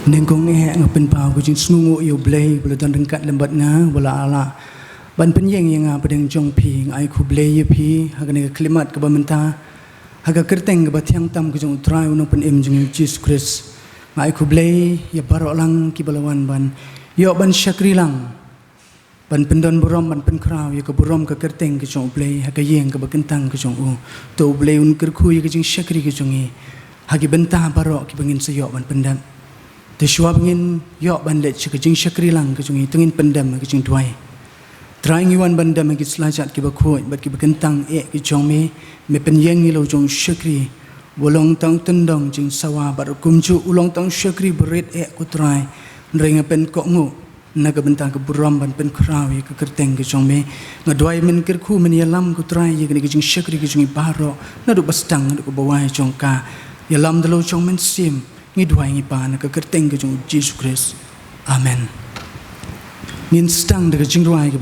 Nengkong ngapen pau ku jing snungu yo blay bula dan rengkat lembat nga wala ala ban penyeng yang pedeng jong pi ai ku blay pi hagane klimat ke bamenta haga kerteng ke batiang tam ku jong trai unong pen em jong Jesus Christ ai ku blay ya barok lang ki balawan ban yo ban syakri lang ban pendon burom ban pen kraw ya ke burom ke kerteng ke jong blay haga yeng ke bakentang ke jong u to blay un kerku ya ke jing syakri ke jong e hagi bentah barok ki bangin seyok ban pendam Teshuwa bangin yok bandet sekejing syakri lang kejungi tengin pendam kejing tuai. Teraing iwan bandam kejing selajat ki bakoi bat ki bakentang kejong me penyeng ilo jong syakri bolong tang tendang jing sawa bar kumju ulong tang syakri berit ku trai nrenga pen kok ngu naga bentang ke buram ban pen krawi ke kerteng kejong me ngadwai men kerku men yalam ku trai ye kejing syakri kejungi baro nadu bastang nadu ke bawai jong ka yalam dalo jong men sim ngidwai ngipan ke kerteng ke jong Jesus Christ. Amen. Ngin stang de jingruai ke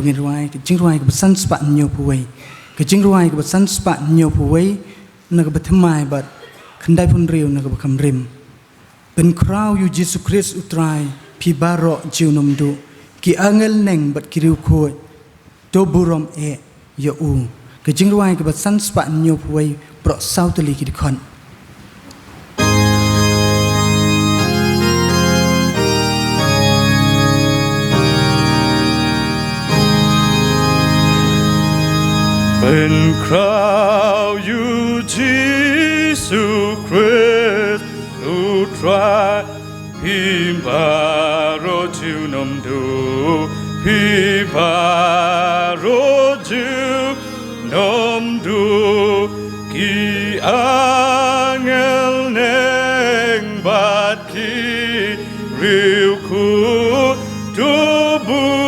jingruai ke besan spat nyo puwei. Ke jingruai ke besan spat nyo puwei na ke betmai bat kendai pun riu na ke bekam rim. Ben kraw yu Jesus Christ utrai pi barok jiu nomdu ki angel neng bat kiriu koi do burom ya u. Ke jingruai ke besan spat nyo puwei prok sauteli ki dikon. When crow you Jesus Christ who try Pibaro jiu nomdu Pibaro jiu nomdu ki angel neng bat ki riuku tubuh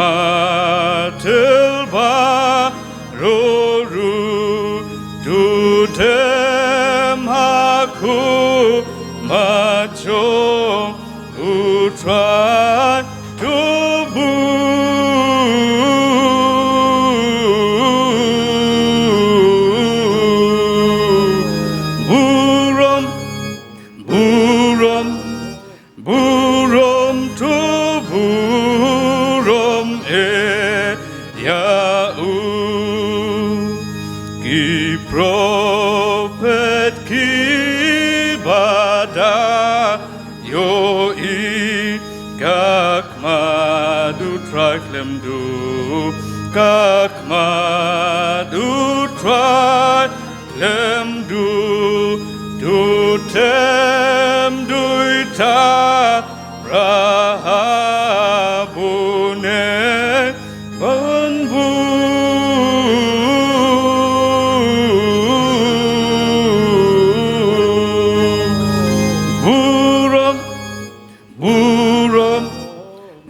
Kimatel baroru tutem aku macong utrai kak madu try lemdu du tem duita rahabune banbu buram buram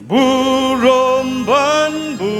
buram banbu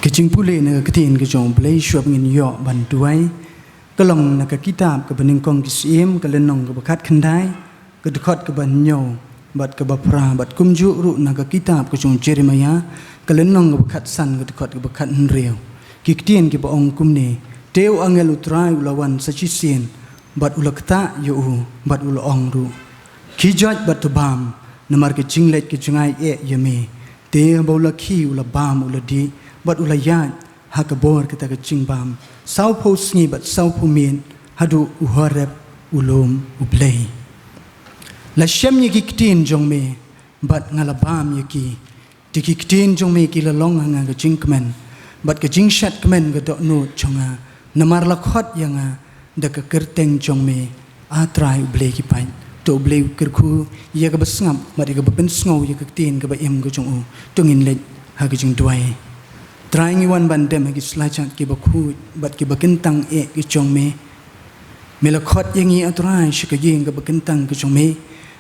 Kecing pulih na ketin kejong play shop ngin yo ban tuai kelong nak kitab ke bening kong kisim ke lenong ke bekat kendai ke dekat ke banyo bat ke bapra bat kumju ru nak kitab ke jong Jeremiah ke lenong ke bekat san ke dekat ke bekat nriu kiktian ke baong kumne teu angel utrai ulawan sachisien bat ulakta yo bat ulong ru kijat bat bam namar ke jinglet ke jungai yeme te baula ki ula bam ula di bat ulayat hakabor kita ke jingbam sau posni bat sau pumin hadu uharep ulum ublei la shem ye kiktin jong me bat ngalabam ye ki tikiktin jong me ki la long hanga ke jingkmen bat ke jingshat kmen ke dok no jonga namar la khot yanga da ke kerteng jong me atrai ublei ki pai to ublei kerku ye ke besngam bat ye ke ben sngow ye kiktin ke ba em ke jong u tungin le ha ke jing duai trying one bandem ki slachat ki bakhu bat ki bakentang ki chongme melakot yangi atrai shikajing ka bakentang ki chongme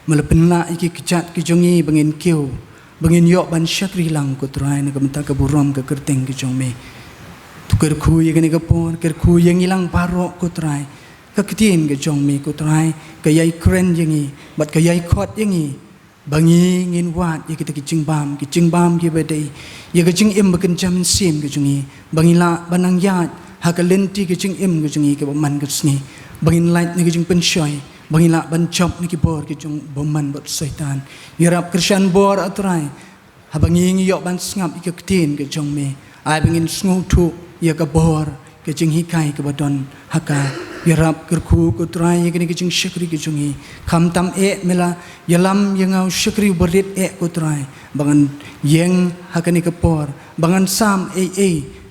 malapenla ki kichat ki jongi bangin keu bangin yok ban shakri lang ko trai na kamta ka burom ka kerteng ki chongme tuker khu ye ni ka por ker khu yangi lang paro ko trai ka kitin ki chongme ko trai ka yai kren yangi bat ka yai khot yangi bangi ngin wat ye kita kicing bam ki bedai ye kicing em bakan jam sim ke jungi bangila banang yat hakalenti kicing em ke jungi ke baman ke sni bangin light ni kicing penshoy bangila ban chop ni ki bor ke jung baman bot syaitan yarap krishan bor atrai habangi ngi yok ban sngap ke ktin ke jong me ai bangin sngu thu ye ka bor ke jing hikai ke badon haka yarap kerku ko trai ye kini kicing syakri ke jungi kham tam mela yalam yangau syakri berit ko trai bangan yeng hakani ke por bangan sam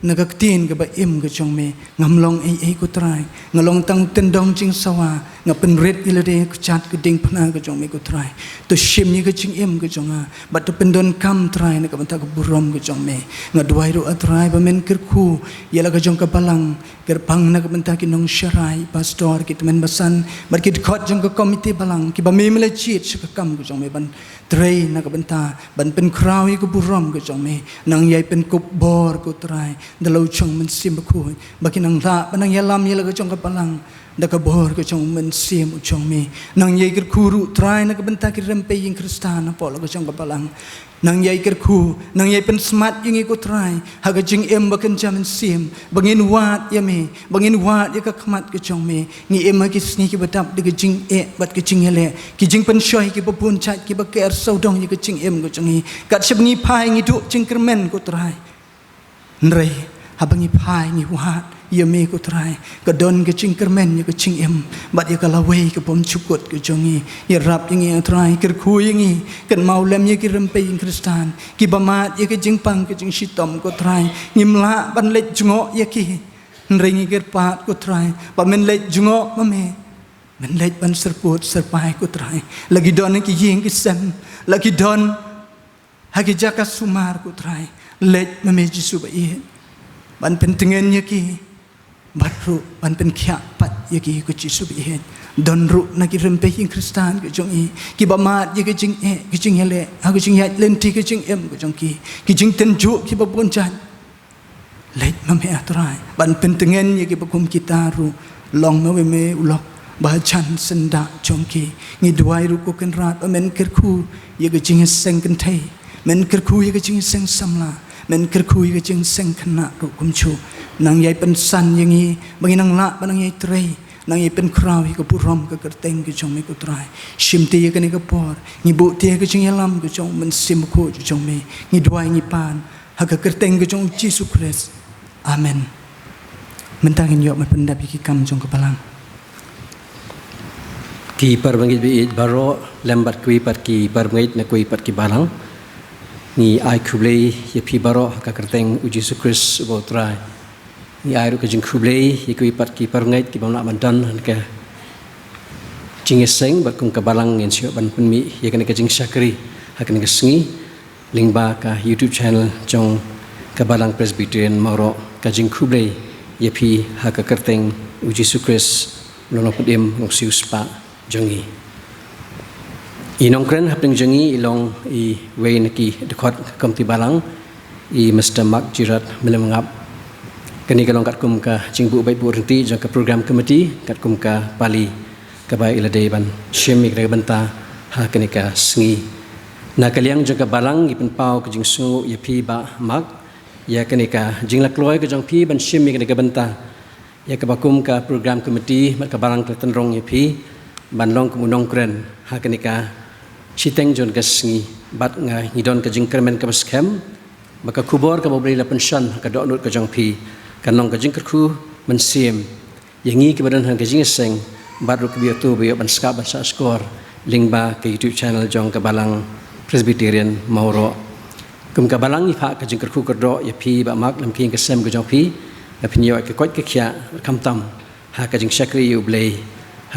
nagaktin ke ba im ke chongme ngamlong ko trai ngalong tang tendong jing sawa ngapen red ilade ke chat ke ding phna ke chongme ko trai to shim ni ke jing im ke chonga bat to pendon kam trai na ka banta ke burom ke chongme ngadwai ro atrai ba men kerku yala ke jong ke balang kerpang na ke banta ki nong syarai pastor ki temen basan bat ki khot jong ke komite balang ki ba me mele chit ke kam ke chongme ban trai na ke banta ban pen kraw ke burom ke chongme nang yai pen kup bor ko trai dalau chong men sim bakhu baki nang la banang yalam yela ke chong ka palang da ka bor ke chong men sim chong me nang yai ker khuru trai na ka benta ki rempe ing kristan pol ke chong ka palang nang yai ker khu nang yai pen smart ing ko trai ha ka jing em bakan jam sim bangin wat ya me bangin wat ya ka khmat ke chong me ni em ki sni ki batap de ke jing bat ke jing hele ki jing pen shoy ki papun chat ki ba ker saudong ye ke jing em ko chong ni kat sebngi pai ngi du jing kermen ko trai nrei habangi pai ni wat ye me ko trai ka don ke ching kermen ye ke ching em bat ye ka lawe ke pom chukut ke jongi ye rap ye trai ker khu ye kan mau lem ye ki rempe ing kristan ki bamat ye ke jing pang ke jing shitom ko trai ngimla ban lech jungo ye ki nrei ngi ker pat ko trai ba men lech jungo ma me men lech ban serput serpai ko trai lagi don ki ying ki sem lagi don hagi jaka sumar ko trai lech ma me jisu ba ye ban pentengen ye ki baru ban pen kya pat ye ki ko jisu ba ye don ru na ki rempe ing kristan ke jong i ki ba mat ye ke jing ki jing hele ha ke jing ya lenti ke jing em ko jong ki jing ten ju ki ba bon chan lech ma me atrai ban pentengen ye ki ba kum kita ru long ma we me ulok ba chan senda jong ki ngi duai ru ko ken rat men kerku ye ke jing seng ken thai men kerku ye ke jing seng samla men kerku ye ke jing seng khna ru kum chu nang yai pen san yangi bangi nang la banang yai trei nang yai pen kraw ke purom ke kerteng ke jong me ko trai shim te ye ke ni ke por ngi bu te ke jing yalam ke jong men sim ko jong me ngi duai ngi pan ha ke kerteng ke jong Jesus Christ amen mentangin yo men pendap ki kam jong kepalang ki perbangit bi baro lembat kui pat ki perbangit na kui pat ki balang ni ai kublei ye pi baro ka kerteng u Jesus Christ bo trai ni ai ru ka jing kublei ye kui pat ki perbangit ki bang nak bandan ka jing seng bat kum ka balang ngin sio ban pun mi ye kan ka jing syakri ha kan ka sngi lingba ka YouTube channel jong ka balang Presbyterian maro ka jing kublei ye pi ha ka kerteng u Jesus Christ lono pudim ngok sius pa jongi inong kren hapeng jongi ilong I way naki dekot kamti balang I Mr. Mark Jirat melemangap Kini kalau kat kum ka jingbu baik bu renti jang ka program komiti kat kum ka pali ka bai ilade ban syemi ka banta ha kini ka sengi. Na kaliang jang ka balang ipin pau ka jing sungu ya pi ba mak ya kini ka jing lakloi ka jang pi ban syemi ka banta ya ka bakum ka program komiti mat ka balang ka tenrong ya pi ban long kemunong keren ha kini ka siteng jon ka sengi bat nga ngidon ka jing kermen ka baskem maka kubor ka bobri la pension ka dok nut ka jang pi kanong ka jing kerku mensim yangi ke badan han ka jing seng baru ke biatu biyo ban ska ban sa skor lingba ke YouTube channel jong ka balang Presbyterian Mauro kum ka balang ni pha ka jing kerku ka dok ya pi ba mak lam king ka sem ka jang pi la pinyo ka kot ka khia kam tam ha ka jing shakri yu blei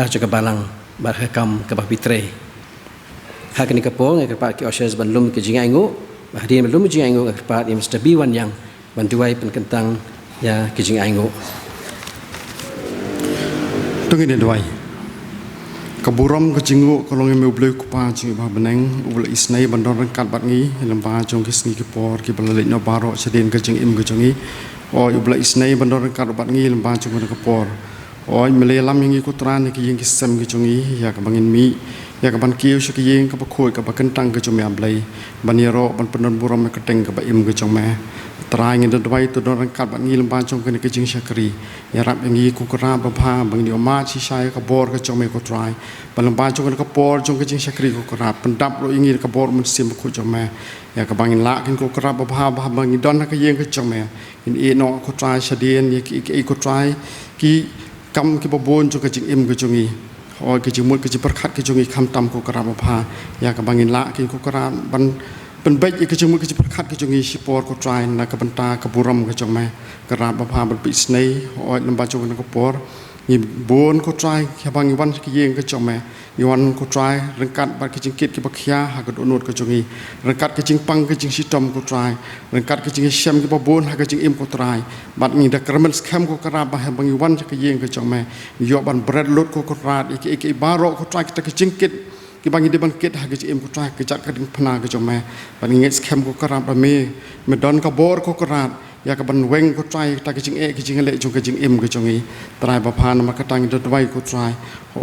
ha ka balang ba ha kam ka ba pitre ha ka ni ka po ngai ka pa ki oshes ban lum ke jing aingu bahdi belum jing aingu ka pa ni Mr. B1 yang bantuai penkentang ya kijing aingu tungin ni doi kaburam kejingu kalau ngi meblei kupa jing ba beneng ula isnai bandar kat bat ngi lemba jong kisngi ki por ki balalik no baro sedin kejing im kejongi o ula isnai bandar kat bat ngi lemba jong ka por o mele lam ngi kutran ki jing kisem kejongi ya ka bangin mi ya ka ban kiu shi ki jing ka ba khoi ka ba kentang ke jom ya blai baniro ban penon buram ka teng ka ba im kejong me trai ngi doi tu don kat bat ngi lemba jong ka jing syakri ya rap ngi ku kra ba pha bang ni ma chi sai ka bor ka jong me ko trai ban lemba jong ka por jong ka jing syakri ko kra pendap ro ngi ka bor mun sim ku jong me ya ka bangin la kin ko kra ba pha ba bang ni don ka jing ka jong me in e no ko trai shadien ye ki ko trai ki kam ki ba bon jong ka jing im ka jongi o ki jing mut ki perkhat ki jongi kham tam ko kra ba pha ya ka bangin la kin ko kra banเป็นเบ็ดอีกชั่วโมงก็จะประคัดก็จะมีชิปอร์ก็ทรายนักบันตากบุรมก็จะมากระราบพาบันปิสเนย์อ้อยลำบากจงนักปอร์มีบนก็ทรายแค่บางวันก็ยิงก็จะมามีวันก็ทรายรังกัดบัดก็จิงกิดก็บักยาหากโดนนวดก็จะมีรังกัดก็จิงปังก็จิงชิตอมก็ทรายรังกัดก็จิงเชมก็บนหากก็จิงเอ็มก็ทรายบัดมีดักกระมันสแคมก็กระราบให้บางวันก็ยิงก็จะมามียอบันเบรดลดก็กระราดอีกบารก็ทรายก็จิงกิดki bangi de ban ket ha ke em ko trai ke jat ka ding phna ke jome ban nge scam ko kara ba me don ka bor ko kara ya ka ban weng ko trai ta ke jing e ke jing le jong ke jing em ke jongi trai ba phan ma ka tang de dwai ko trai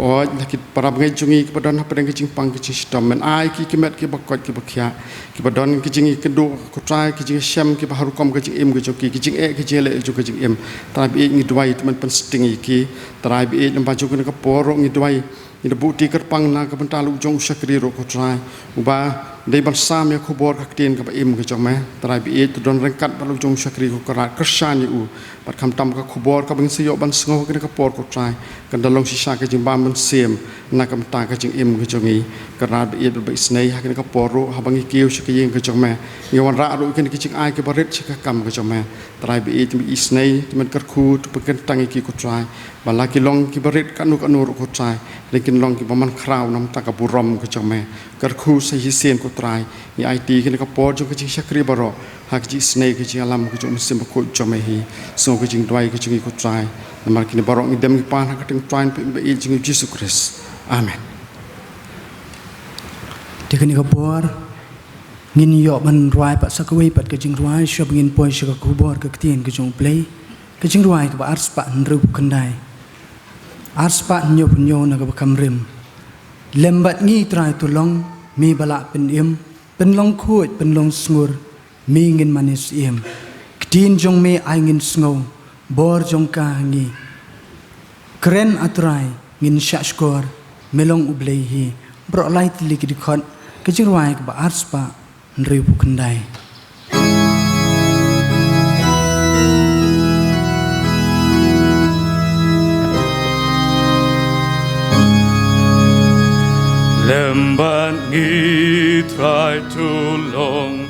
o la ki parab nge jongi ke don ha pedeng ke jing pang ke jing stom men ai ki met ki ba kot ki ba khya ki ba don ke jing ke do ko trai ke jing sham ki ba haru kom ke jing em ke jong ki jing e ke jing le jong ke jing em trai bi ngi dwai man pen sting ki trai bi e ba jong ke por ngi dwai ini bukti kerpang na kebentar ujung syakri rokok trai ubah dari bersam ya kubur kaktian ke im ke jome terai bi itu don rengkat balu ujung syakri ko kerat kersan yu bat kam tam ke kubur ke bangsi yo ban sengoh ke kubur ko trai kan dalong sisa ke jimba men sim na kam ta ke jing im ke jongi kerat bi itu bi snei ha ke kubur ro ha bangi kiu syakri ke jome yawan ra ro ke jing ai ke barit syaka kam ke jome terai bi itu bi snei men kerku tu peken tangi ki ko trai balaki long ki barit kanu ko trai lekin long ki paman kraw nam ta ka burom ke jome kerku sai hisen ko trai ni IT ke ka por jo ke jing syakri baro ha ke jing snei ke jing alam ke jom sim ko jome hi so ke jing dwai ke jing ko trai namar kini baro ni dem ki pan ha ke ting trai pe jing Jesus Christ amen tekani ka por ngin yo ban roi pa sakawai pat ke jing roi shop ngin poi shaka kubor ke tien ke jong play ke jing roi ke ba ars pa nru kandai ars pa nyo na ka kam rim lembat ngi trai tu long mi bala pen im pen long khoi pen long sngur mi ngin manis im ktin jong me ai ngin sngo bor jong ka ngi kren atrai ngin shashkor melong ublei hi bro light lik di khot ke jing roi ke ba ars pa nru kandai Lembat ngi try too long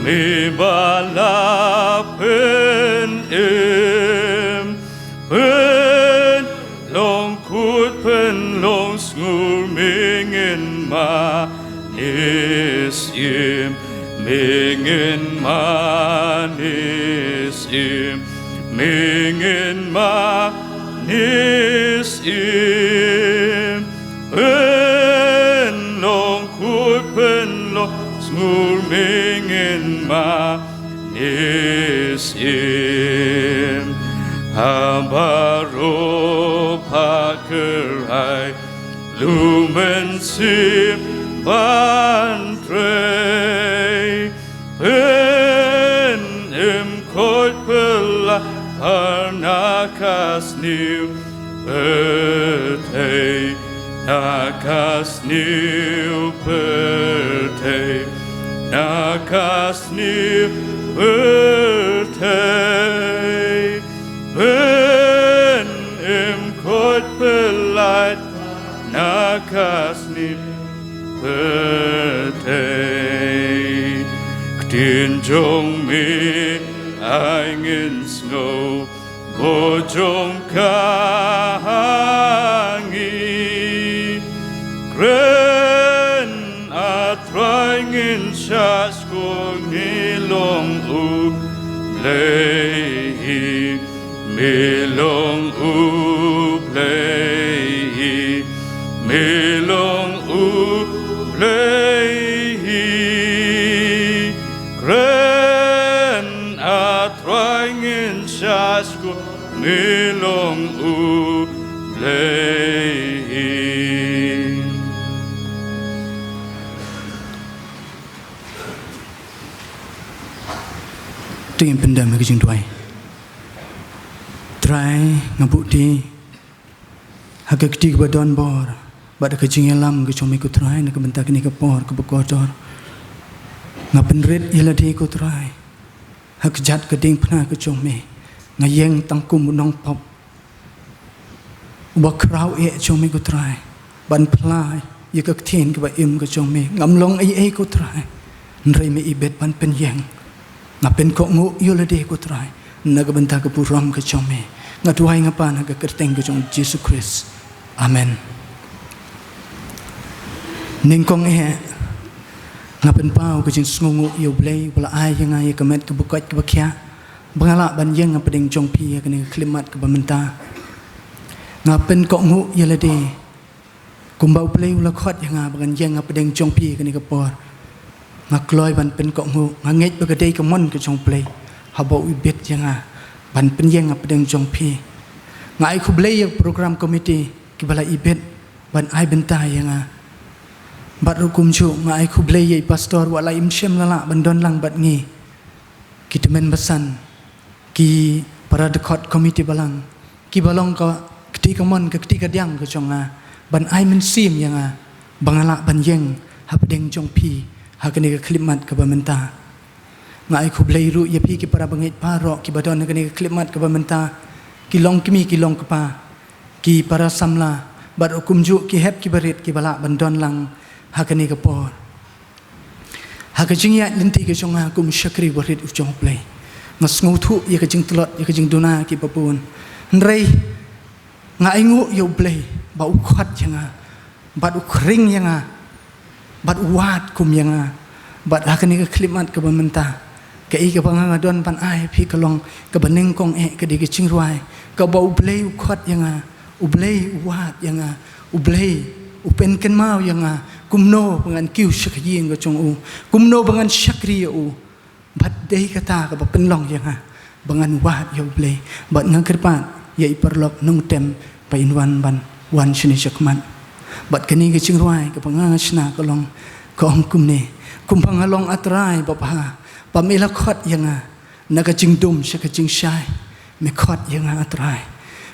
me bala pen long kut pen long sngur mingen ma nisim mingen ma nisim mingen ma nisim sngur mingen ma nisim Habaro pakerai lumen sim bantrei pen im koi pela parnakas niu pertei nakas niu pertei nakas niu pertei pen im koi pelait nakas niu pertei Ktin jong mi angin snow bojong kangi Kren atraingin syasko ngilong u lehi milong u lehi milong u lehi Kren atraingin syasko milong u lehi Tingin pendam ke jing tuai. Try ngabuk di hagak di ke badon bor. Bada ke jing elam ke cumi ku try nak bentak ni ke por ke bekotor. Ngapen red ila di ku try. Hak jat ke ding pernah ke cumi. Ngayeng tangkum nong pop. Ubah krau cumi ku try. Ban pelai ye ke tien ke ba im ke cumi. Ngamlong ku try. Nrei me ibet ban penyeng. Ngapen kok ngu yolade ko try nagabenta ke puram ke chome ngatuai ngapa naga kerteng ke chong Jesus Christ amen ningkong ngapen pau ke jing sngungu yo blai wala ai yang ai kemet ke bukat ke bakya bangala ban yeng ngapeding chong pi ke ni klimat ke bamenta ngapen kok ngu yolade kumbau blai wala khot yang ban yeng ngapeding chong pi ke ni ke por ngakloi ban pen kok ngu ngangej bagadai ke mon ke chong play habau ibet yang ban pen yang apedeng chong pi ngai khu blay program committee ki bala ibet ban ai benta yang bat rukum chu ngai khu blay pastor wala im shem lala ban don lang bat ngi ki temen besan ki para dekot committee balang ki balong ka kti ke mon ke kti ke diang ke chong ban ai men sim yang bangala ban yeng hapedeng chong pi hakani ke klimat ke bamenta ngai khu blai ru ye pi ki para bangit paro ki badon hakani ke klimat ke bamenta ki long kimi ki long kepa ki para samla bar hukum ju ki hep ki barit ki bala bandon lang hakani ke por hakajing ya linti ke chonga kum syakri barit u chong play ngas nguthu ye ke jing tlot ye ke jing duna ki papun nrei ngai ngu yo blai ba u khat janga ba u kring yang bat wat kum yang bat hakani ke klimat ke bamenta ke i ke banga don pan ai pi kalong ke beneng kong ke di ke chingruai ke bau blei u khot yang u blei wat yang u blei u pen ken mau yang kumno bangan kiu syakyin ke chong u kumno bangan syakri u bat dei kata ke pen long yang bangan wat yo blei bat ngakirpat ye perlok nung tem pa inwan ban wan shini syakman bat kini ke chingruai ke pangasna kolong kong kumne kumpang along atrai bapa pamela khot yang naga jingdum syaka jing syai me khot yang atrai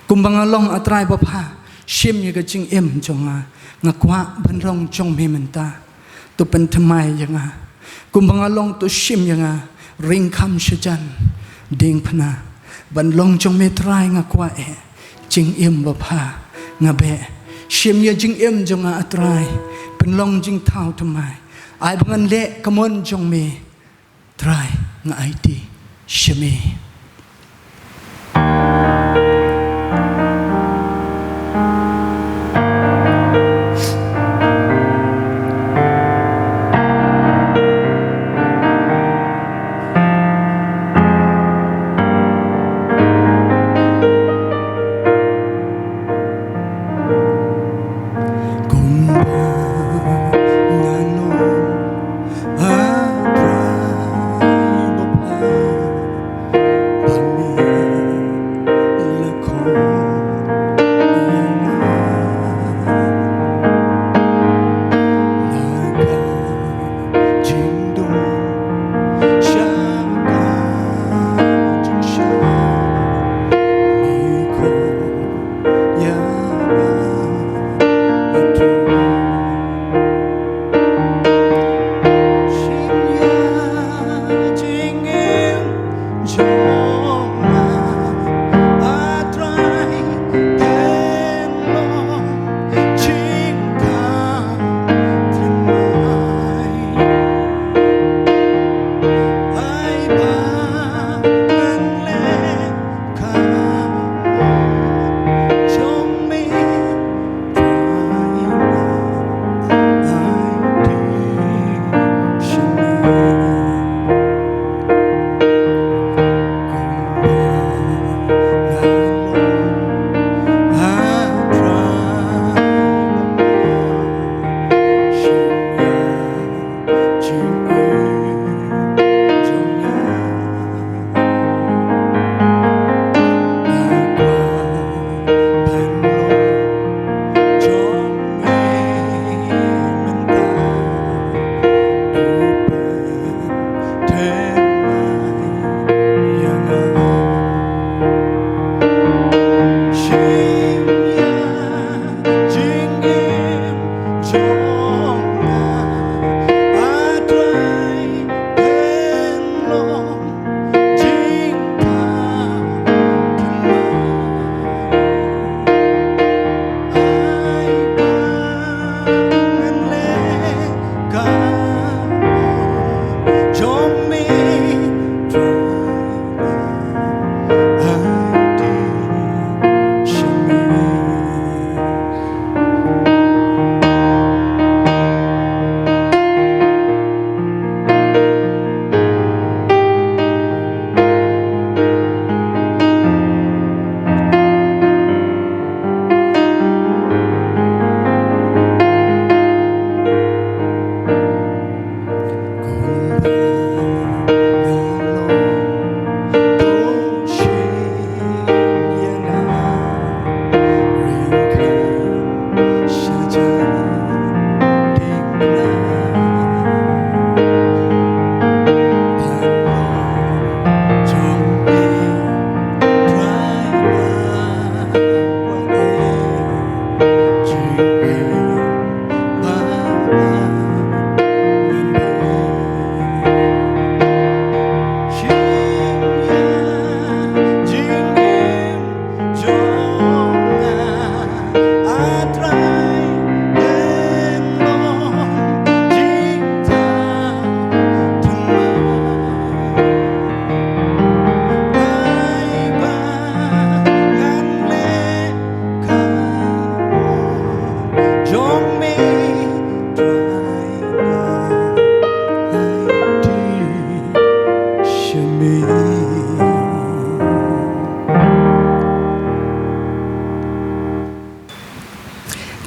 kumpang along atrai bapa shim ye ke jing em jonga ngakwa banrong chong me menta tu pen thamai yang kumpang along tu shim yang ring kham shajan ding phna banlong chong me trai ngakwa jing em bapa ngabe shim ye jing em jonga atrai penlong jing thau thamai ai bangan le kamon jong me try ngai ti shame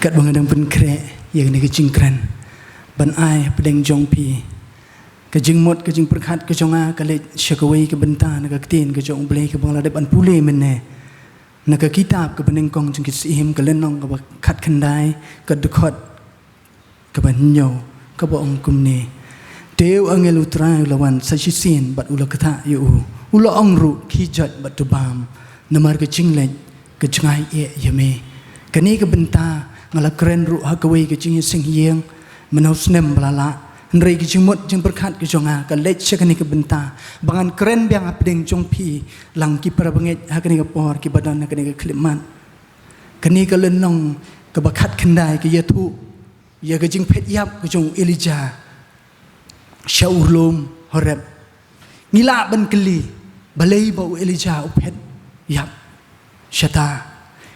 kat bangadang pen krek yang ni kecing kran ban ai pedeng jong pi kejing mot kejing perkhat kejonga kalet syakawai ke benta nak ketin ke jong blei ke bangla depan pule menne nak kitab ke beneng kong jeng kisim ke lenong ke khat khandai ke dekot ke banyo ke boong kumne teu angel utrai lawan sajisin bat ula kata yu ula ongru kijat bat tubam namar ke jinglek ke jengai e yame kani ke benta ngala keren ru hakawai ke jing sing hieng menaus nem balala Nrei ke jimut jeng berkat ke jonga ke lech kani ke benta bangan keren biang apdeng jong pi lang ki para banget hakani ke por ki badan hakani ke klimat kani ke lenong ke bakat kendai ke yatu ya ke jing pet yap ke jong Elijah syaurlum horeb ngila ban keli balai bau Elijah upet yap syata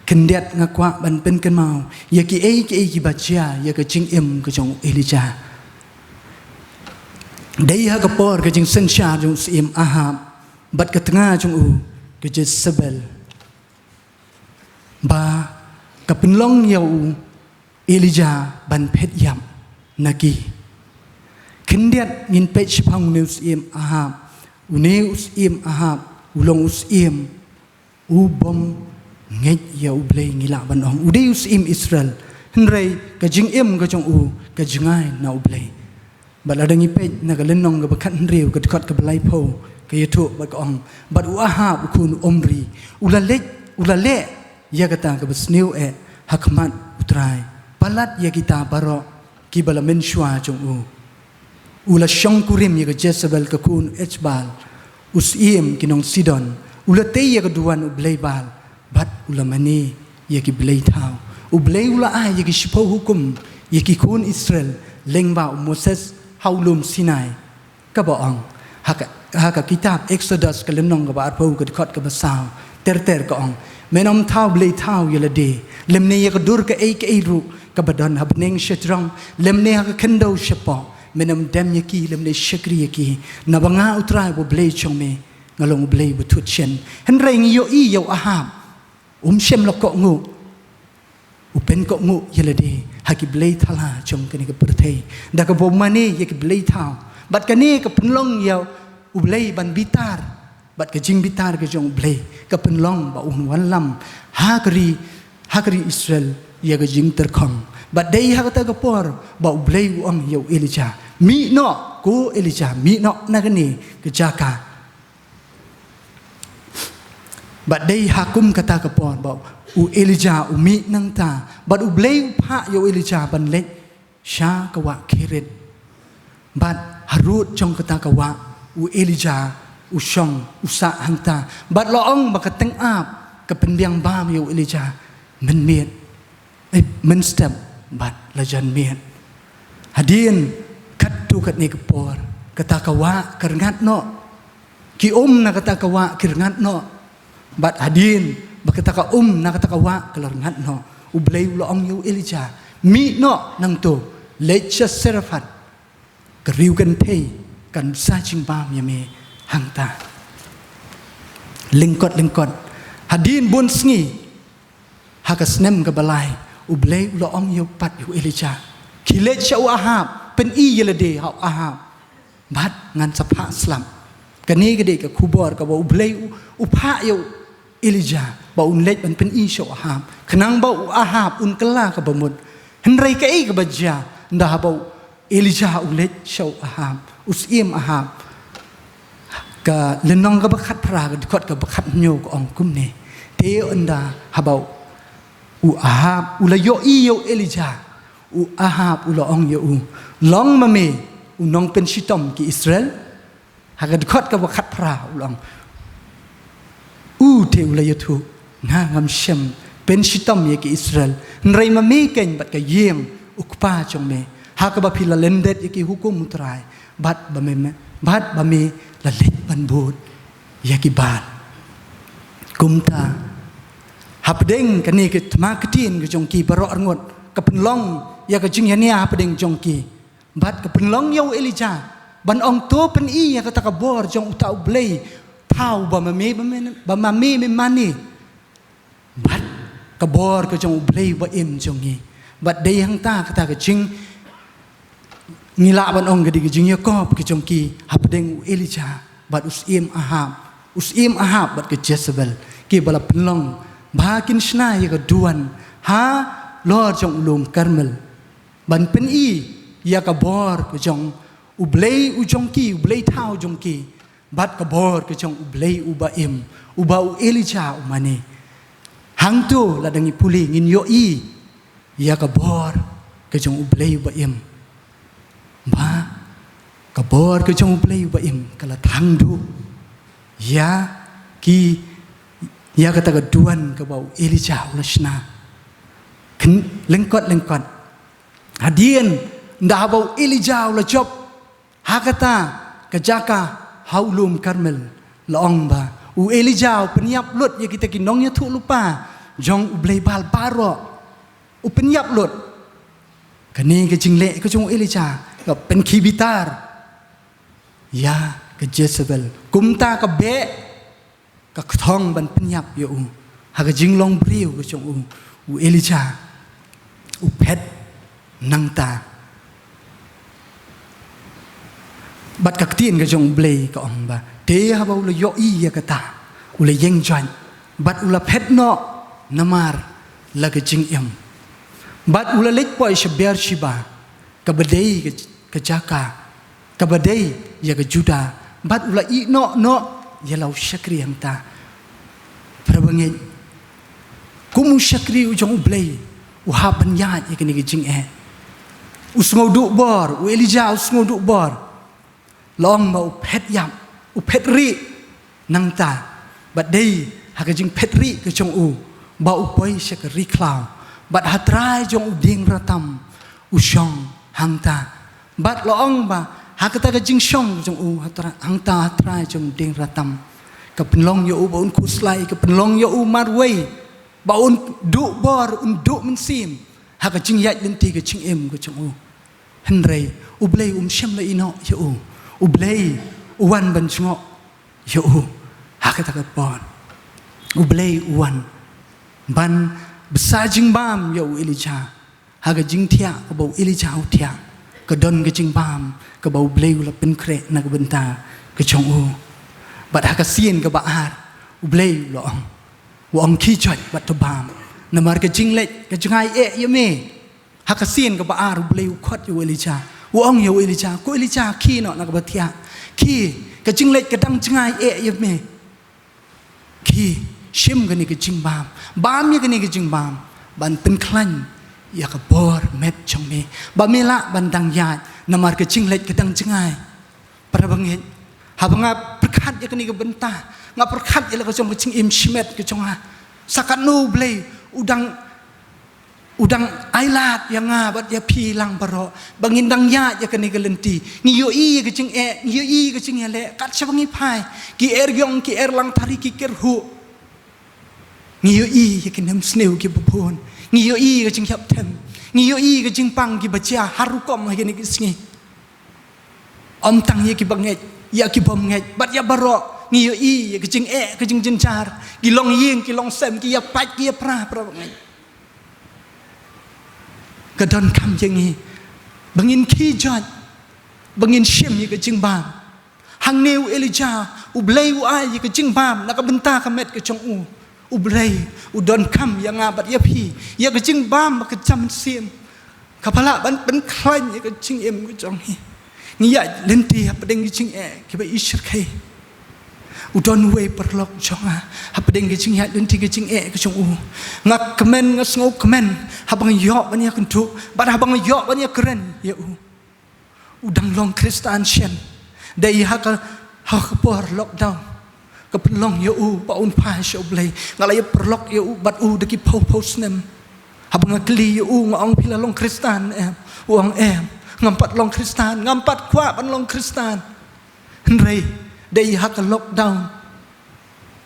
kendet ngakwa ban pen kenmau ya ki ki baca ya ke jing im ke jong Elijah Dai ha kapor ke jing sensya jong sim Ahab bat ke tengah jong ke Jezebel ba ke penlong yau Elijah ban pet yam nagi kendiat ngin pet sipang neus im Ahab uneus im Ahab ulong us im ubom nget yau blei ngila ban ong udeus im Israel henrei ke jing im ke jong ke jingai na blei Baladang ipet na kalenong ke bakat henriu ke dekat ke belai po ke yutuk bat ong bat Ahab ukun omri ulalek ya kata ke besniu hakmat utrai palat ya kita baro ki bala menshwa jong ula syong kurim ya ke Jezebel ke kun Echbal usim kinong Sidon ula te ya ke duan ublei bal bat ula mani ya ki belai tau ublei ula ya ki shipo hukum ya ki kun Israel lengba Moses haulum Sinai ka baong haka kitab Exodus ka lenong ka baat pau ka dekat ka basaw ter ka ong menom tau blei tau yelade lemne ya ka dur ka ei ru ka badan habneng shetrong lemne ha ka kendo shepo menom dem yaki lemne shekri yaki na banga utrai bo blei chongme ngalong blei butut chen henrei ngiyo i yo Ahab shem lokok ngu upen kok ngu yelade haki belai thala jong kani ke perthei da ka bomane ye ke belai thau bat kani ke penlong yau ublei ban bitar bat ke jing bitar ke jong blei ke penlong ba wan lam hakri Israel ye ke jing terkhong bat dei ha kata ke por ba ublei ong yau Elijah mi no ko Elijah mi no na kani ke jaka bat dei hakum kata ke por ba Elijah umi nang ta bat ublei pha yo Elijah ban lek sha kawa kirit bat harut jong kata kawa Elijah usong usa hangta bat loong bakateng ap ke pendiang bam yo Elijah men miet men step bat lajan miet hadin kat tu kat ni kepor kata kawa kerngat no ki na kata kawa kerngat no bat hadin Bakataka nakataka wa kalarngat no ublay uloong yu Elijah mi no nang to lecha serafat kariu kan tei kan sajing bam yame hangta lingkot hadin bun sngi hakasnem ka balai ublay uloong yu pat yu Elijah kilecha Ahab pen i yelade ha Ahab bat ngan sapa slam kani gede ka kubor ka ublay upha yu Elijah ba lek ban pen i sho Ahab kenang ba Ahab kela ka bamut henrei ka ka baja nda ba Elijah lek sho Ahab usim Ahab ka lenong ka bakat pra ka dikot ka bakat nyo ko ong kumne te anda habau Ahab ulayo yo Elijah Ahab ula ong yo long mame nong pen shitom ki Israel ha ka dikot ka bakat pra ulang te ulayatu na ngam shem pen shitam ye ki Israel nrei ma me ken bat ka yeng ukpa chong me ha ka ba phila lendet ye ki hukum mutrai bat ba me la let ban bot ye ki bat kumta hapdeng kani ke tma ketin ke jong ki baro arngot ka penlong ya ka jing yania hapdeng jong ki bat ka penlong yo Elijah ban ong to pen i ya ka ta ka bor jong utau blei Tau ba mami me mani bat kabor ko jong ublei ba im jongi Bat day hang ta kata ke jing ngila ban ong gedi ke jing Yakob ke jongki hapdeng Elijah bat usim Ahab bat ke Jezebel ki bala penlong bakin shna ya ke duan ha Lord jong ulum Karmel ban pen ya ka bor ke jong ublei ujongki ublei thau jongki bat ka bor ke jong ublei ubaim ubau Elijah umane hang tu la dangi puli ngin yo ya ka bor ke jong ublei ubaim ba ka bor ke jong ublei ubaim kala thang du ya ki ya kata ka duan ka bau Elijah ulashna ken lengkot hadien nda bau Elijah ula job hakata kejaka haulum Karmel laong ba u Elijah peniap lut ya kita kinong ya tu lupa jong ublei bal baro u peniap lut kani ke jingle ke jong Elijah ka pen kibitar ya ke Jezebel kumta ka be ka thong ban peniap ya ha ka jinglong briu ke jong u Elijah u pet nang ta bat ka tin ka jong blei ka ong ba te ha ba ula yo ya kata ula yeng join bat ula pet no namar la ka jing bat ula lek poi shaber shiba ka badai ka jaka ka badai ya ka juda bat ula no ya lau syakri yang ta perbangi kumu syakri u jong blei u ha ban ya ya kini ka jing usngau du bor u Elijah usngau du bor long ma u pet yam u pet ri nang ta bat dei ha ka jing pet ri ka jong ba u poi sha ka ri klau bat hatrai jong u ding ratam u shong hang ta bat long ba ha ka ta ka jing shong jong u hatra hang ta hatrai jong ding ratam ka penlong yo u ba un kuslai ka penlong yo u marwei ba un du bor un du mensim ha ka jing yat lenti ka jing ka jong u henrei u blei shem la ino yo ublei uwan ban chungo yo hakata ka pon ublei uwan ban besajing bam yo Elijah haga jing tia ka bau Elijah tia ka don ka jing bam ka bau blei ula pen kre na ka benta ka chong bat haga sien ka baar ublei lo ong ki chot bat to bam namar ka jing let ka jingai yeme haga sien ka baar ublei khot yo Elijah uang yo Elijah ko Elijah ki no nak batia ki ka jinglet ka dang jingai ye me ki shim gani ka jing bam ya gani ka jing bam ban pen klan ya ka bor met chong me ba mela ban dang ya namar ka jinglet ka dang jingai para bangit habanga perkat ya gani ka benta nga perkat ya ka jong jing im shimet ka jong ha sakat no blei udang ailat yang ngabat ya pilang baro bangindang ya kani galenti ngiyo ke jing ngiyo ke jing le kat sabangi pai ki gyong ki lang tari ki kerhu ngiyo ya kinam sneu ki bupon ngiyo ke jing hap tem ngiyo ke jing pang ki baca harukom ha kini kisngi om tang ya ki banget ya ki bom nget bat ya baro ngiyo ke jing jencar ki long ying ki long sem ki ya pat ki ya pra banget kadon kam jengi bangin kijat bangin shim ye ke jing bam hang neu Elijah u blei u ai ye ke jing bam na ka benta ka met ke chong u blei u don kam ya ngabat ya pi ye ke jing bam ka jam sim kapala ban ben klan ye ke jing ke chong hi ngi ya lenti ha pedeng ke jing ke ba ishir kai u don we perlok chonga ha pedeng ke jing ya lenti ke jing ke chong ngak kemen ngasngau kemen habang yok banya kentu bat habang yok banya keren ya udang long Kristan shen dai ha ka por lockdown ka pelong ya pa un pa sho blai ngalai perlok ya bat deki pau snem habang kli ya ngong pila long Kristan uang ngampat long Kristan ngampat kwa ban long Kristan henrei dai ha ka lockdown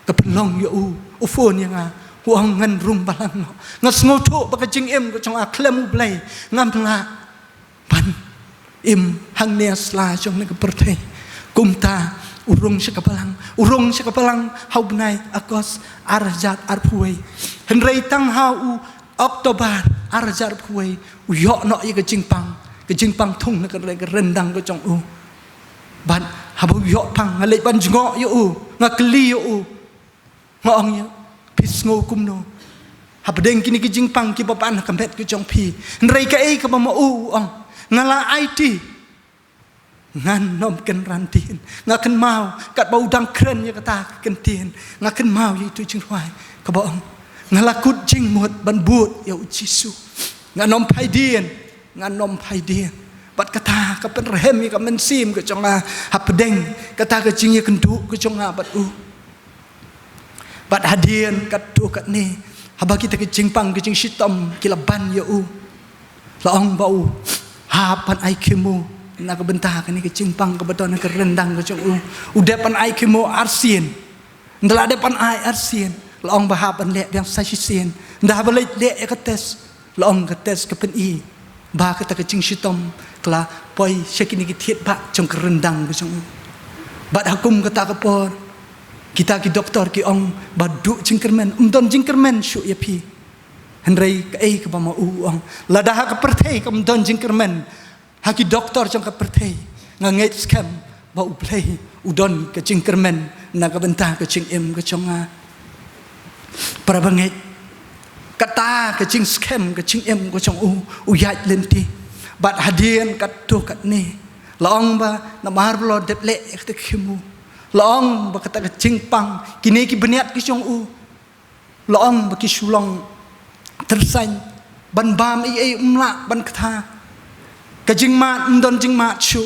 ka pelong ya phone yang uang ngan rum balang no ngas ngoto baka jing ko chong aklem blai ngam tla ban hang ne sla chong ne ka perthai kumta urung sa kapalang haubnai akos arjat arpuai henrei tang hau Oktober arjar kuai uyok nok ye ke jingpang thung na ke rendang ke chong u ban habu uyok pang ngalek ban jngok yo u ngakli yo u ngong yo pis ngo kum no habdeng kini ke jingpang ki papan kampet ke chong pi nrei ka ei ka ma u ong ngala IT ngan nom ken rantin ngaken mau kat bau dang kren ya kata kentin ngaken mau ye tu jing hwai ka ba ong ngalakut jing mut ban but ya ujisu nganom phai dien nganom phai dien bat kata ka pen rehem ka men sim ke chonga habdeng kata ke jing ye kendu ke chonga bat u bat hadien kat tu kat ni haba kita ke jingpang ke jing sitom kilaban ya u laong bau ha pan ai kemu nak bentar ni ke jingpang ke beton ke rendang ke chong u udah pan ai kemo arsien ndala de pan ai arsien laong bahap an lek yang sasien ndah balek lek ke tes laong ke tes ke pen i ba ke ta ke jing sitom kla poi sekini ke thiet ba chong ke rendang ke chong u bat hakum ke ta ke por kita ki doktor ki ong badu jingkermen don jingkermen syu ya pi henrei ke ei ke ba ma u ong ladah ke perthei ke don jingkermen haki doktor jong ke perthei nganget scam ba u play udon ke jingkermen na ke bentah ke jing im ke chonga para banget kata ke jing scam ke jing im ke chong u yat lenti bat hadien kat tu kat ni laong ba na mar blo dep le ek te khimu laong ba kata ke jingpang kini ki beniat ki chong u laong ba ki sulong tersain ban bam ei umla ban kata ke jingmat ndon jingmat shu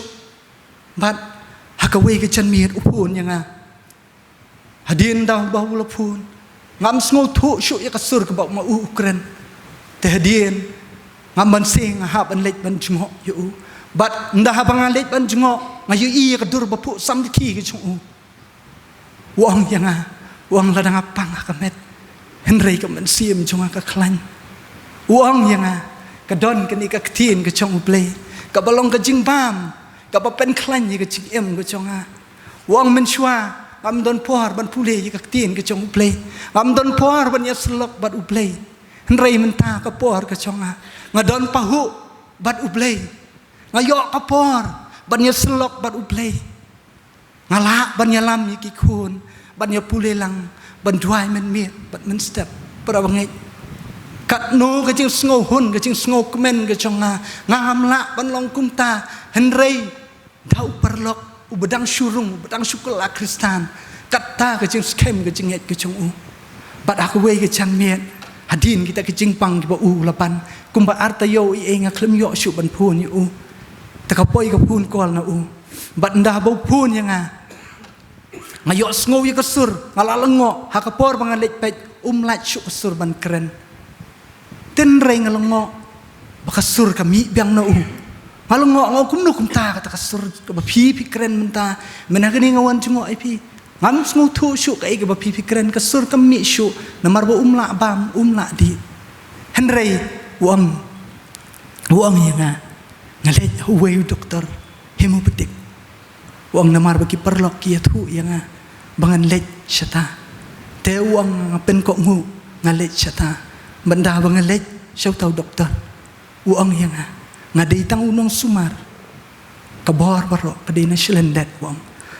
bat hakawe ke chan miet upun yang hadin daw ba ula pun ngam sngo thu shu ya kasur ke ba ma ukren te hadin ngam ban sing ha ban lek ban jngok yu bat ndah bang lek ban jngok ngayu i ke dur ba pu sam ki ke chung u wong yang wong ladang apang kamet henrei ke man sim chung ka klan wong yang ke don ke ni ka tin ke chung u play ka balong ka jing bam ka pa pen klan ye ka jing em ka chonga wang men shwa am don por ban pule ye ka tin ka chong play am don por ban ya slok bat u play nrei men ta ka por ka chonga ngadon pahu bat u play ngayo ka por ban ya slok bat u play ngala ban ya lam ye ki khun ban ya pule lang ban duai men miet bat men step para bangai kat no ke jing sngo hun ke jing sngo kemen ke chonga ngam la ban long kum ta henrei dau perlok u bedang syurung bedang syukula kristan kat ta ke jing skem ke jing et ke chong u bat aku we ke chan miet hadin kita ke jing pang ke ba u lapan kum ba arta yo i enga klem yo syu ban phun u ta ka poi ka phun kol na u bat ndah bo phun yang ngayo sngo ye kasur ngala lengo ha ka por bangalek pet lat syu kasur ban keren ten reng ngalongo bakasur kami biang na u ngalongo ngau kum nu kum ta kata kasur ke ba pi keren menta menagani ngawan cungo ai pi ngam sngu thu syu kai ke ba pi keren kasur kami syu namar ba la bam la di henrei wang yang ngalej huwe doktor hemopedik wang namar ba ki perlok ki thu yang bangan lej syata te wang pen ko ngu ngalej syata benda bangalej syau tahu doktor uang yang ngadai tang unong sumar kabor baro kadai na silendet uang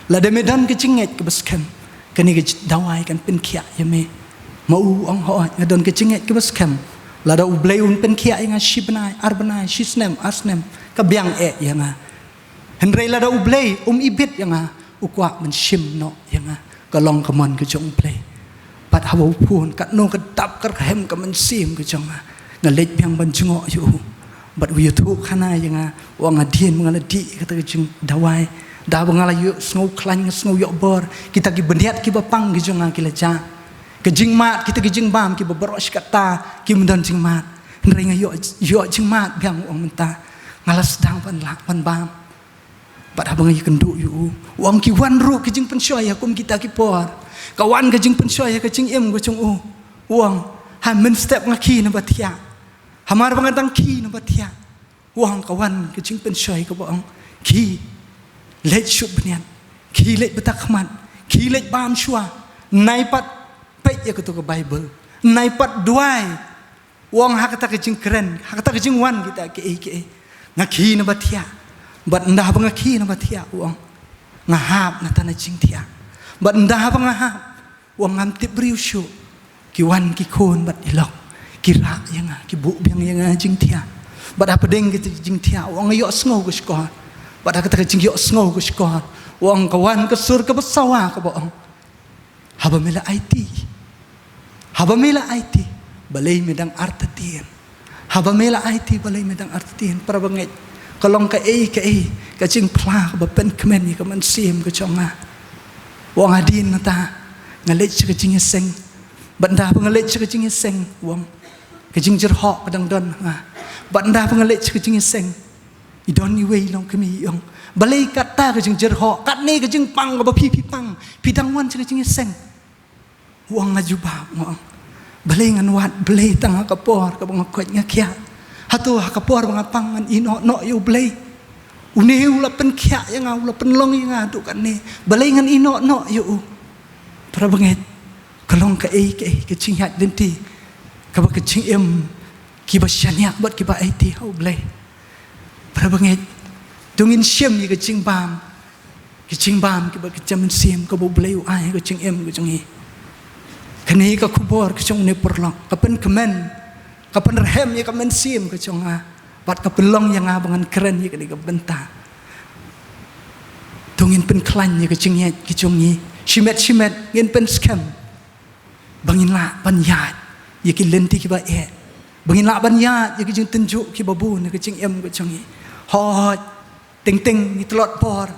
lada medan kecinget ke baskem kani ke dawai kan pen kia yame mau uang ho ngadon kecinget ke baskem lada ublay un pen kia yang shibnai arbanai shisnem arsnem kabyang yang henrei lada ublay ibit yang ukwa men shim no yang kalong kamon ke jong play pat hawo pun kat no kedap ker hem ka men sim ke chonga ngalej biang ban jungo yu bat wi tu khana yang wang adien mangala di kata jing dawai da bangala yu snow klan snow yo bor kita ki bendiat ki bapang ki jonga ki leja ke jing mat kita ki jing bam ki beros kata ki mendan jing mat nrenga yo jing mat biang wang menta ngalas dang pan lak pan bam bat abang yu kendu yu wang ki wan ru ki jing pensoi akum kita ki por kawan ke jing pensoi ke jing em ke chung u uang ha men step ngaki na batia hamar bangatang ki na batia uang kawan ke jing pensoi ke bong ki lej syuk benian ki lej betakman ki lej bam shua nai pat pe ya ke tu ke bible nai pat duai Wong hak kata kejing keren, hak kata kejing wan kita ke ngaki na batia, bat ndah pengaki na batia wong ngahap na tanah jing tia, bat ndah pengahap wong ngamtip beriusyu, kiwan kikon bat ilok, kira yang ki bu yang jing tia, bat apa deng kita jing tia, wong yok sengau ke sekolah, bat kata kejing yok sengau ke sekolah, wong kawan kesur ke besawa ke boong, haba mela IT, balai medang artatian. Haba mela IT balai medang artatian para banget. Kalong ka kacing pla ba pen kemen ni kaman sim ke chonga. Wong adin nata ngalet ka jing seng. Banda pengalet ka jing seng wong. Kajing jerhok kadang don nga. Banda pengalet ka jing seng. Idon ni wei long kemi yong. Balai kata ka jing jerhok, kat ni ka jing pang ba pi pang. Pidang wan ka jing seng. Wong ngajubah wong. Balai ngan wat balai tang kapor ka bang kot ngakia hatu kapor bang pangan ino no yu balai uneu la pen kia yang au la pen long yang adu kan ni balai ngan ino no yu para banget kalong ka kecing hat denti ka ba kecing ki ba syania bat ki ba IT au balai para banget tungin syem ni kecing bam ki ba kecamen sim ka ba balai ai kecing kecing hi kini ka kubor kecong ne perlong kapan kemen kapan rehem ya kamen sim kecong bat kapelong yang abangan keren ya kini kabenta tungin pen klan ya kecong ni shimet ngin pen scam bangin la banyat ya ki lenti ki ba bangin la banyat ya kecing tunjuk ki babu ne kecong ni hot ting ni telot por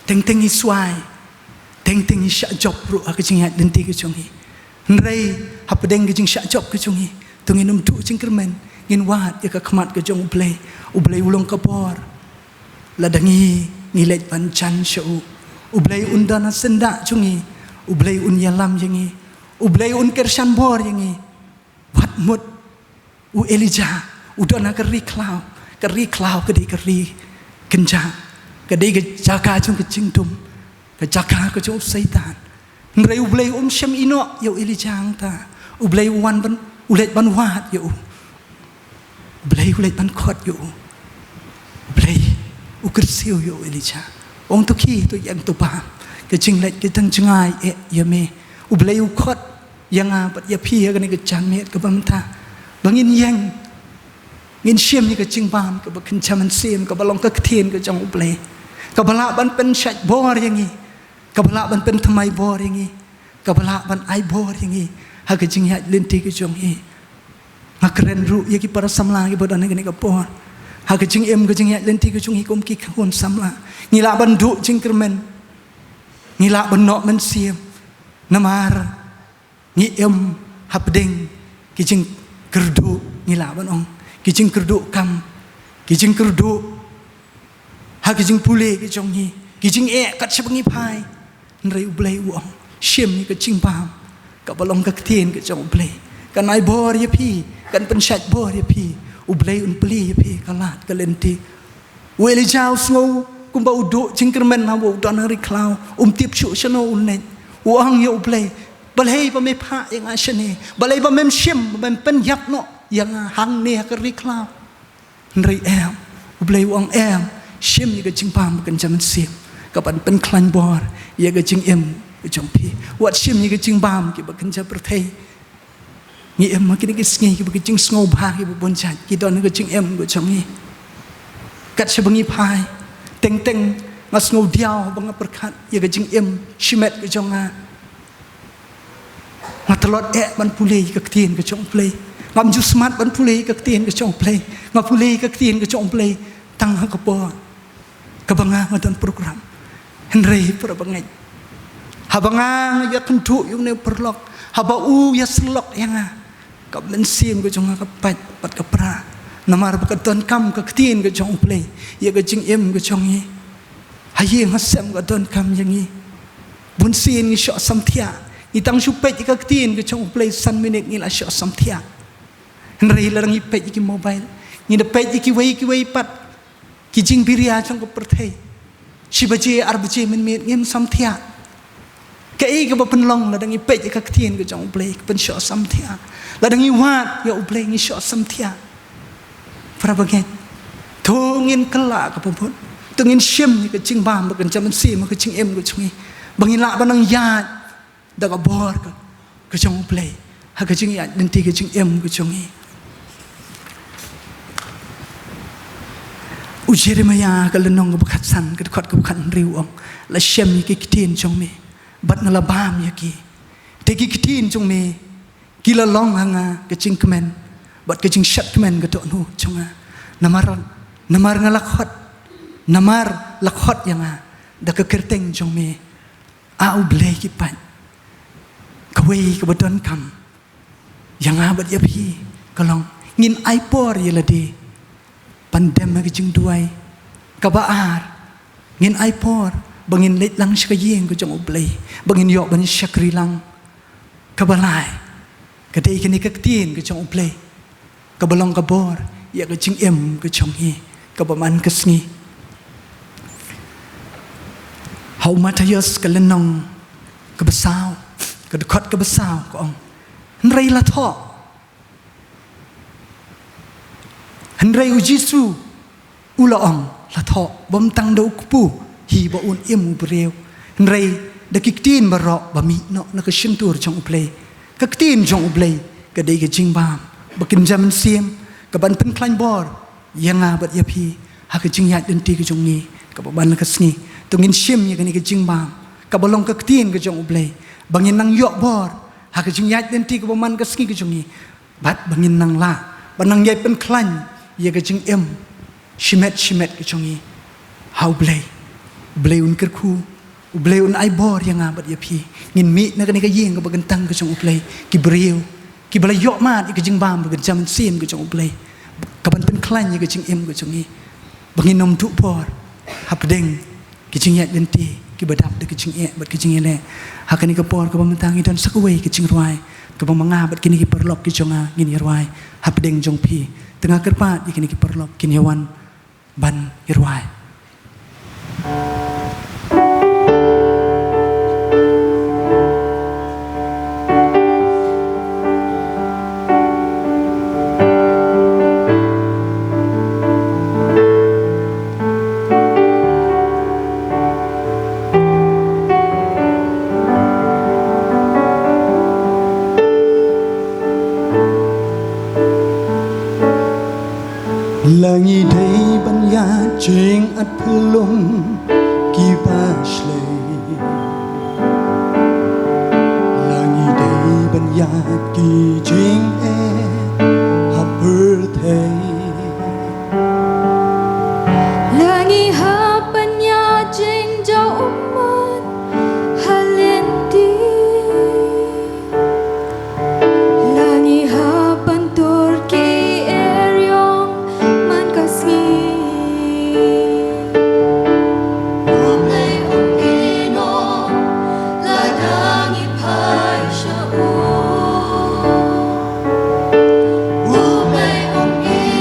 ting ni suai Teng syak job ru kecing hat denti kecong hi. Nrei hapedeng kecing syak job kecong hi. Tungin duk cingkermen ngin wat ya ka kemat kecong ublei ulong kapor. Ladangi ngilet pancan syau. Ublei undana sendak cungi. Ublei un yalam yangi. Ublei un kersan bor yangi. Wat mut u Elijah udana keri klau kedi keri kenja. Kedi jaga cung kecing tum. Kejaka kecung syaitan. Ngerai ublei syam ino ya Elijah ta. Ublei wan ban ulet ban wat ya. Ublei ulet ban khot ya. Ublei ukersiu ya Elijah. Ong tu ki tu yang tu paham. Kecing let kitang cengai ya me. Ublei khot yang apat ya pi ya kan kecang me ke bamta. Bangin yang ngin syam ni kecing paham ke kencaman sim ke balong ke ketien ke jang ublei. Kabala ban pen syat bor yang ni. Kabala ban pen thamai bor yang ni. Kabala ban ai bor yang ni. Ha kecing hat lenti ke jong hi. Ngakren ru ya ki para samla ki bodan ni ka por. Ha kecing kecing hat lenti ke jong hi kom ki khon samla. Ngila ban du cingkermen. Ngila ban nok men siam. Namar ngi hapdeng kicing kerdu ngila ban ong. Kicing kerdu kam. Kicing kerdu ha kicing pule ke jong hi. Kicing kat sebengi pai. Nrei ublei uang. Syem ni kecing paham. Ka balong ka ketien ke jong ublei. Kan ai bor ya pi. Kan pensyat bor ya pi. Ublei un peli ya pi. Kalat ka lenti. Weli jau sngau. Kumba uduk cingkermen hawa udan hari klau. Tip syuk syano unet. Uang ya ublei. Balai pa me pa yang asyane. Balai pa mem syem. Mem penyap no. Yang hang ni hakari klau. Nrei ublei uang syem ni kecing paham bukan zaman sim. Kapan pen klan bor, ia kecing kecing pi. Wat syem ni kecing paham ki bukan jam pertai. Ni makin kisngi ki kecing sngau bah ki boncat. Ki don kecing kecing ni. Kat sebengi pai. Teng ngas ngau diau bang perkat ia kecing shimet kecing Ngatelot ban pulei ke ketien kecing play. Ngam jusmat ban pulei ke ketien kecing play. Ngam pulei ke ketien kecing play. Tang hakapor. Kabanga madan program. Henry para bangai. Habanga ya kentu yung ne perlok. Haba ya selok yang kap mensim ke jong kapat pat kapra. Namar bakaton kam ke ketien ke jong play. Ya ke jing ke jong ni. Haye ngasem ke don kam yang ni. Bunsin ni syok samtia. Itang supet ke ketien ke jong play san minit ni la syok samtia. Henry larang ipet ki mobile. Ni dapet ki wei pat. Kijing biria jong ko pertai. Shibaje arbaje men ngem samtia. cái cái bên long là đang bị các thiên cái trong play bên short sam thia là đang wat ya play ni short sam thia para bagen thongin kala ka pun tungin shim cái ching bam bagen jaman sim cái ching em cái chung bangin la banang ya da ka bor cái trong play ha cái ching ya den ti cái ching em cái chung u Jeremiah ka lenong ka bakhat san ka khot ka khan riu ong la shem ki kitin chong me bat na la bam ya ki te ki kitin chong me ki la long hanga ka ching kmen bat ka ching shat kmen ka to nu chong a namar nga la khot yang a da ka kerteng chong me a u ble ki pan ka wei ka badon kam yang a bat ya phi ka long ngin ai por ye la de pandem cái chừng đuôi các bạn ngin ai por bangin lết lang ska yeng ko jong oblay bangin yo ban shakri lang ka balai ka dei kini ka tin ko jong oblay ka balong ka bor ya ka ching em ko chong hi ka baman ka sngi hau matayos ka lenong ka basao ka khot ka basao ko ong rei la tho Henry Ujisu ulaong la tho bom tang do kupu hi ba un im breu Henry da kiktin baro ba mi no na ka shintur chong play ka ktin chong play ka dei ka jing bam ba kin jam siem ka ban pen klan bor yanga bat ya phi ha ka jing ya den ti ka chong ni ka ba ban ka sni tungin shim ya ka ni ka jing bam ka balong ka ktin ka chong play bangin nang yo bor ha ka jing ya den ti ka ba man ka sni ka chong ni bat bangin nang la banang yai pen klan ya ka jing em shimet ka chongi how blay un kerku blay un ai bor yang abat ya phi ngin mi na ka ni ka yeng ka bagantang ka chong blay ki breu ki bala yo ma ka jing bam ka jam sim ka chong blay ka ban pen klan ya ka jing em ka chongi bangin nom tu por hapdeng ki jing ya denti ki badap de ki jing e bat ki jing ele ha ka ni ka por ka bamantang idon sakwe ki jing ruai ka bang manga bat kini ki perlok ki chonga ngin ruai hapdeng jong phi tengah kerpat kini ki perlok kini yawan ban irwai Langi day banya jing at pelung ki bashle Langi day banya ki jing e hapurthay Langi hapanya jing jau umat halenti Langi hapan turki eryong man kasngi Umay ungino ladangi pai siya Umay ungino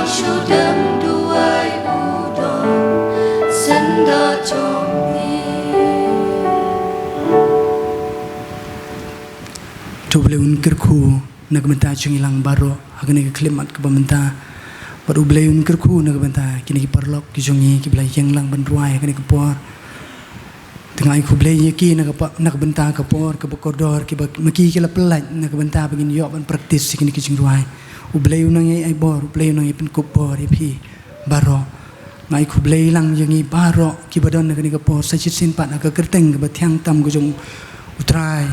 shudam duai udon senda chomni Coba kerku nak benta cungilang baro agane klimat ke benta baru belaun kerku nak benta kini parlok ki jungi ki belai yang lang benruai agane ke por tengah aku belai ki nak benta ke por ke bekodor ki maki ki la pelat nak benta begin yok ban praktis kini ki jingruai u belaun nang ai bor belaun nang pen kupor pi baro ngai ku belai lang yangi baro ki badon agane ke por sajit sin pat agak kerteng ke batiang tam ke jung utrai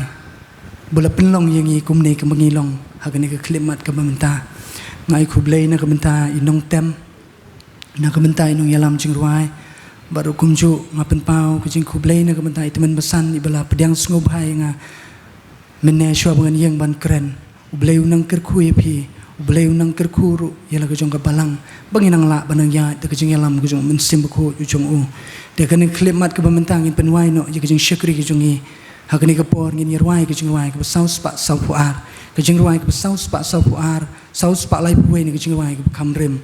bola penlong yang i kumne ke mengilong hagane ke klimat ke benta ngai ku blai na ke benta inong tem na ke benta inong yalam jingruai baru kumju ngapen pau ke jing ku blai na ke benta teman besan ibala pediang sngobhai nga menne shwa bangan yang ban keren blai unang kerku pi blai unang kerku ru yala ke jong ke balang banginang la banang ya te ke jing yalam ke jong mensim ku ujong u de kan klimat ke benta ngin penwai no je ke jing syakri ke jongi hagani ke por ngin yerwai ke jingwai ke saus pak sau puar ke jingwai ke saus pak sau puar saus pak lai puai ni ke jingwai ke kamrem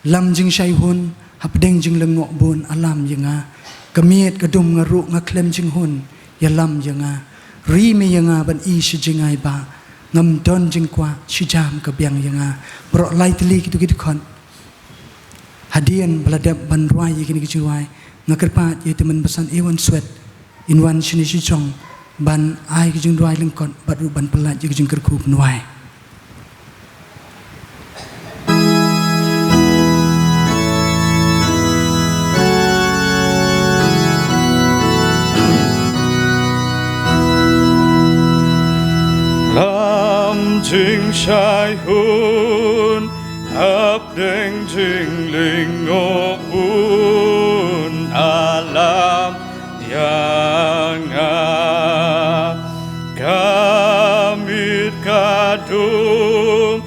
lam jing shai hun hapdeng jing lengok bun alam yenga kemiet kedum ngaru ngaklem jing hun yalam yenga ri me yenga ban i shi jingai ba ngam don jing kwa shijam ke biang yenga bro lai tli kitu kitu kon hadian baladap ban ruai yekini ke jingwai ngakerpat ye teman pesan ewan sweat inwan shini shijong ban ai ke jing duai lengkon baru ban pelat je ke jing kerku penuai lam jing shai hun ap deng jing ling ngok un alam yang kamit kadum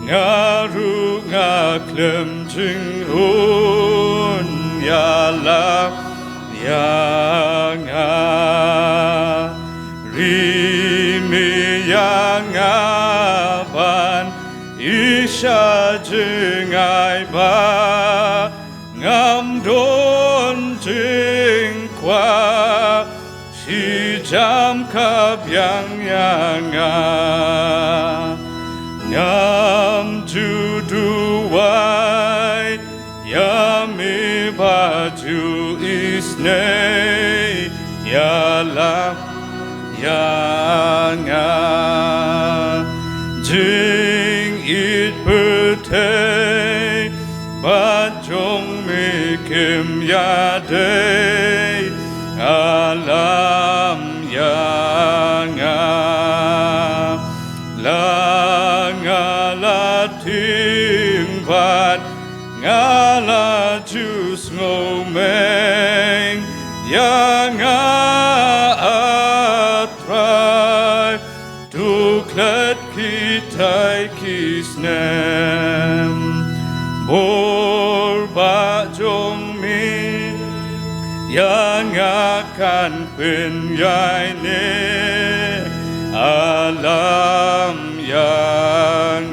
ngaru ngaklem jing hun yalam yang rimi yang ban isha jing ai ba ngam don jing kwa si jam kap yang ngam juduai yami baju isne yalam yang jing it putih bajong mikim yadei alam yang ngala timbat ngala jus ngomeng yang atrai tuklet kitai kisnem bor bajong mi yang akan penyai ne alam yang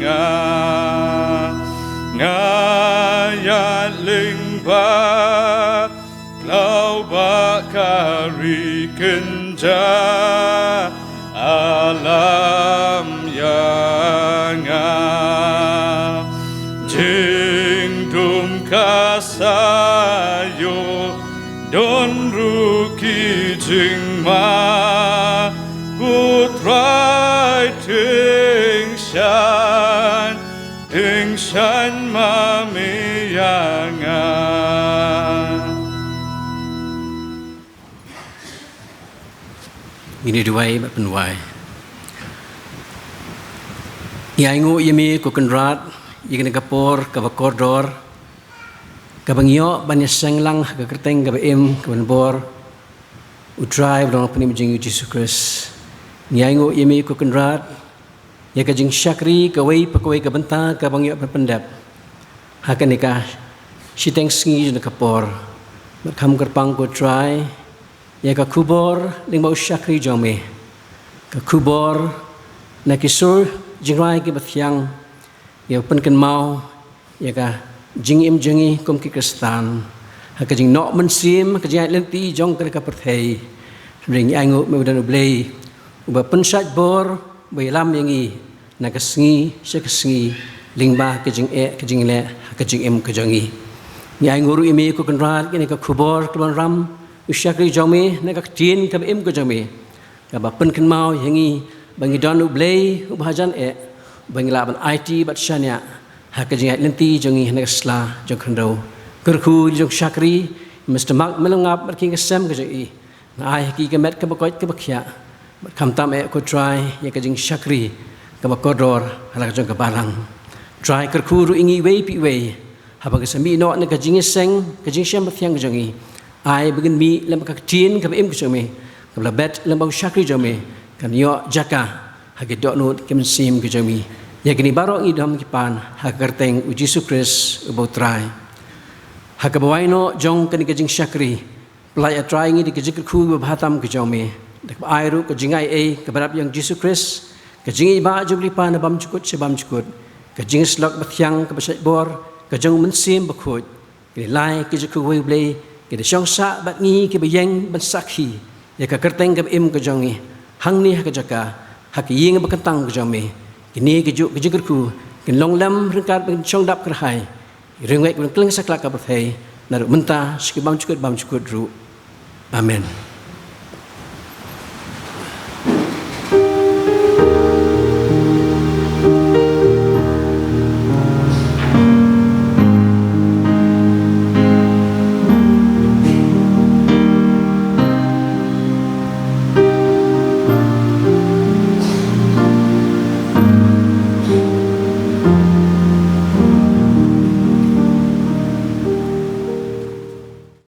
ngayat lingba klau bakari kenja alam yang jingdum kasayo don ruki jing ma putrai ting shan mami yang ini duai bat penwai ya ingo yemi ko kenrat yekne kapor ka bakordor ka bangyo banyasang lang ka kerteng ka baim ka banbor utrai blong penim jing Jesus Christ ya ingo yemi ko kenrat ya ka jing syakri ka wei pakoi ka benta ka bangyo pendap hakan nikah siteng sngi na kapor kam kerpang ko try ya ka kubor ling mau syakri jome ka kubor na kisur jingrai ki bathyang ya pen kan mau ya ka jing im jengi kum ki kristan hak jing nok men sim hak jing lenti jong ke ka perthei ring ai ngu me dan blei uba pensat bor bai lam yangi na kasngi sekasngi lingba ke jing le hak jing im ke jongi ni ai nguru imi ko kanrat ni ka khubor klon ram usyakri jomi na ka tin ka im ke jomi ka ba pen kan mau yangi bangi don blei ubhajan bangi laban IT bat shania hak jing lenti jongi na sla jong khandau kerku jong syakri Mr. Mark melengap berking kesem ke jongi ai ki kemet ke bakoi ke bakhya kam tam ko try ya ke jing syakri ke bakodor hala jong ke balang try kerku ru ingi wei pi wei ha ba ke sami no ne ke jing seng ke jing syam thyang ke jongi ai begin mi lem ka tin ke im ke jongi ke la bet lem bang syakri jongi kan yo jaka ha ke dok no ke sim ke jongi ya kini baro i dam ki pan ha kerteng u Yesus Kris u try ha ke bawaino jong ke jing syakri pelai try ngi di ke jik ku bahatam ke jongi dak ai ru ke jingai ke barap yang Yesus Kris ke jingi ba jubli pan bam cukut sebam cukut ke jing slok bathyang ke besat bor ke jong mensim bakhut ke lai ke jik ku wei blei ke de syong sa bat ngi ke bayeng ban sakhi ya ke kerteng ke im ke jongi hang ni ha ke jaka ha ke ying bakantang ke jongi kini ke juk ke jik ku ke long lam rengkat ben syong dap kerhai rengwek ben kleng saklak ka bathai naru menta skibam cukut ru amen.